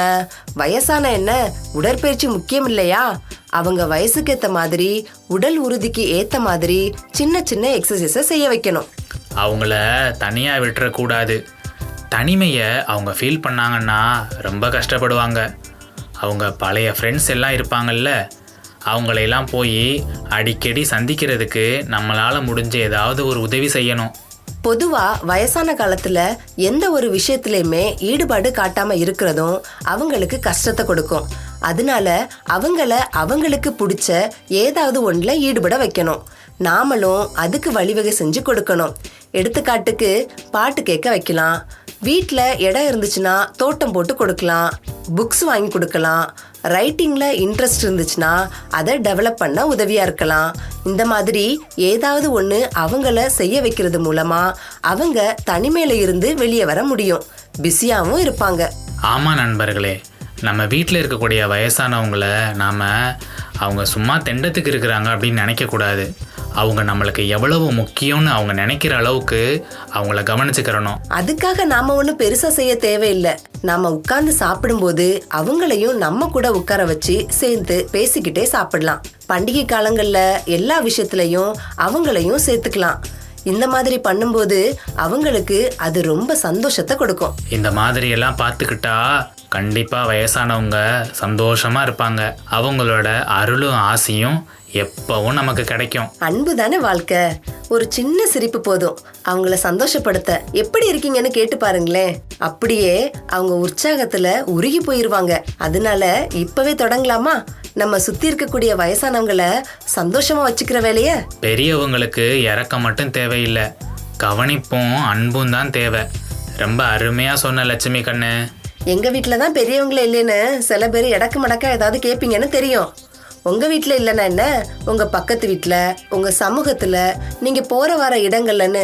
வயசான என்ன உடற்பயிற்சி முக்கியம் இல்லையா? அவங்க வயசுக்கு ஏத்த மாதிரி, உடல் உறுதிக்கு ஏத்த மாதிரி சின்ன சின்ன எக்ஸசைஸை செய்ய வைக்கணும். அவங்கள தனியாக விட்டுறக்கூடாது. தனிமையை அவங்க ஃபீல் பண்ணாங்கன்னா ரொம்ப கஷ்டப்படுவாங்க. அவங்க பழைய ஃப்ரெண்ட்ஸ் எல்லாம் இருப்பாங்கல்ல, அவங்களையெல்லாம் போய் அடிக்கடி சந்திக்கிறதுக்கு நம்மளால் முடிஞ்ச ஏதாவது ஒரு உதவி செய்யணும். பொதுவா வயசான காலத்துல எந்த ஒரு விஷயத்திலையுமே ஈடுபாடு காட்டாம இருக்கிறதும் அவங்களுக்கு கஷ்டத்தை கொடுக்கும். அதனால அவங்களுக்கு பிடிச்ச ஏதாவது ஒன்றில் ஈடுபட வைக்கணும். நாமளும் அதுக்கு வழிவகை செஞ்சு கொடுக்கணும். எடுத்துக்காட்டுக்கு பாட்டு கேட்க வைக்கலாம், வீட்டில் இடம் இருந்துச்சுன்னா தோட்டம் போட்டு கொடுக்கலாம், புக்ஸ் வாங்கி கொடுக்கலாம், ரைட்டிங்கில் இன்ட்ரெஸ்ட் இருந்துச்சுன்னா அதை டெவலப் பண்ண உதவியாக இருக்கலாம். இந்த மாதிரி ஏதாவது ஒன்று அவங்கள செய்ய வைக்கிறது மூலமாக அவங்க தனிமையில் இருந்து வெளியே வர முடியும், பிஸியாகவும் இருப்பாங்க. ஆமாம் நண்பர்களே, நம்ம வீட்டில் இருக்கக்கூடிய வயசானவங்கள நாம் அவங்க சும்மா தெண்டத்துக்கு இருக்கிறாங்க அப்படின்னு நினைக்கக்கூடாது. அவங்க நம்மளுக்கு எவ்வளவு முக்கியம்னு அவங்க நினைக்கிற அளவுக்கு அவங்கள கவனிச்சுக்கிறணும். அதுக்காக நாம ஒன்றும் பெருசா செய்ய தேவையில்லை. நாம உட்கார்ந்து சாப்பிடும்போது அவங்களையும் நம்ம கூட உட்கார வச்சு சேர்ந்து பேசிக்கிட்டே சாப்பிடலாம். பண்டிகை காலங்கள்ல எல்லா விஷயத்திலையும் அவங்களையும் சேர்த்துக்கலாம். இந்த மாதிரி பண்ணும்போது அவங்களுக்கு அது ரொம்ப சந்தோஷத்தை கொடுக்கும். இந்த மாதிரி எல்லாம் பார்த்துக்கிட்டா கண்டிப்பா வயசானவங்க சந்தோஷமா இருப்பாங்க. அவங்களோட அருளும் ஆசையும் எப்பவும் நமக்கு கிடைக்கும். அன்பு தானே வாழ்க்கை. ஒரு சின்ன சிரிப்பு போதும் அவங்கள சந்தோஷப்படுத்த. எப்படி இருக்கீங்கன்னு கேட்டு பாருங்களேன், அப்படியே அவங்க உற்சாகத்துல உருகி போயிருவாங்க. அதனால இப்பவே தொடங்கலாமா நம்ம சுத்தி இருக்கக்கூடிய வயசானவங்கள சந்தோஷமா வச்சுக்கிற வேலைய? பெரியவங்களுக்கு இறக்கம் மட்டும் தேவையில்லை, கவனிப்பும் அன்பும் தான் தேவை. ரொம்ப அருமையா சொன்ன லட்சுமி கண்ணு. எங்க வீட்டுலதான் பெரியவங்களே இல்லைன்னு சில பேர் இடக்கு மடக்கா ஏதாவது கேட்பீங்கன்னு தெரியும். உங்க வீட்டுல இல்லைன்னா என்ன, உங்க பக்கத்து வீட்டுல, உங்க சமூகத்துல, நீங்க போற வர இடங்கள்லன்னு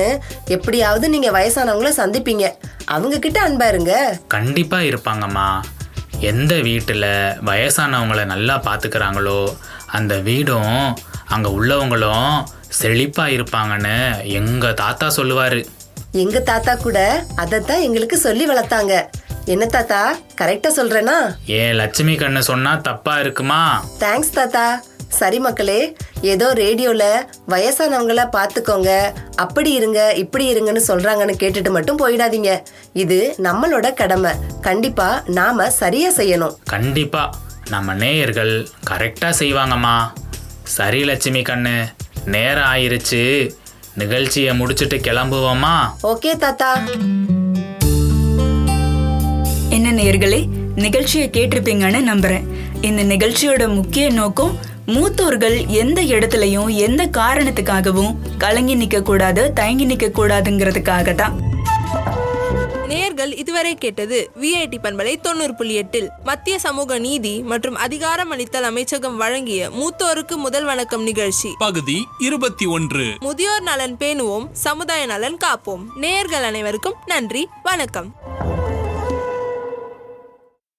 எப்படியாவது நீங்க வயசானவங்கள சந்திப்பீங்க. அவங்க கிட்ட அன்பா இருங்க. கண்டிப்பா இருப்பாங்கம்மா. எந்த வீட்டுல வயசானவங்கள நல்லா பாத்துக்கிறாங்களோ அந்த வீடும் அங்க உள்ளவங்களும் செழிப்பா இருப்பாங்கன்னு எங்க தாத்தா சொல்லுவாரு. எங்க தாத்தா கூட அதைத்தான் எங்களுக்கு சொல்லி வளர்த்தாங்க. என்ன தாத்தா, கரெக்டா சொல்றேனா? ஏன் லட்சுமி கண்ணு சொன்னா தப்பா இருக்குமா? தேங்க்ஸ் தாத்தா. சரி மக்களே, ஏதோ ரேடியோல வயசானவங்கள பாத்துக்கோங்க, அப்படி இருங்க இப்படி இருங்கன்னு சொல்றாங்கன்னு கேட்டுட்டு மட்டும் போயிடாதீங்க. இது நம்மளோட கடமை. கண்டிப்பா நாம சரியா செய்யணும். கண்டிப்பா நம்ம நேயர்கள் கரெக்டா செய்வாங்கம்மா. சரி லட்சுமி கண்ணு, நேரம் ஆயிருச்சு, நிகழ்ச்சியை முடிச்சுட்டு கிளம்புவோமா? ஓகே தாத்தா. என்ன நேயர்களே, நிகழ்ச்சியை கேட்டிருப்பீங்கன்னு நம்புறேன். இந்த நிகழ்ச்சியோட முக்கிய நோக்கம் மூத்தோர்கள் எந்த இடத்துலயும் எந்த காரணத்துக்காகவும் கலங்கி நிக்க கூடாது, தயங்கி நிக்க கூடாதுங்கிறதுக்காக தான். நேயர்கள் இதுவரை கேட்டது விஐடி பண்பலை 90.8 மத்திய சமூக நீதி மற்றும் அதிகாரமளித்தல் அமைச்சகம் வழங்கிய மூத்தோருக்கு முதல் வணக்கம் நிகழ்ச்சி பகுதி 21. முதியோர் நலன் பேணுவோம், சமுதாய நலன் காப்போம். நேயர்கள் அனைவருக்கும் நன்றி, வணக்கம்.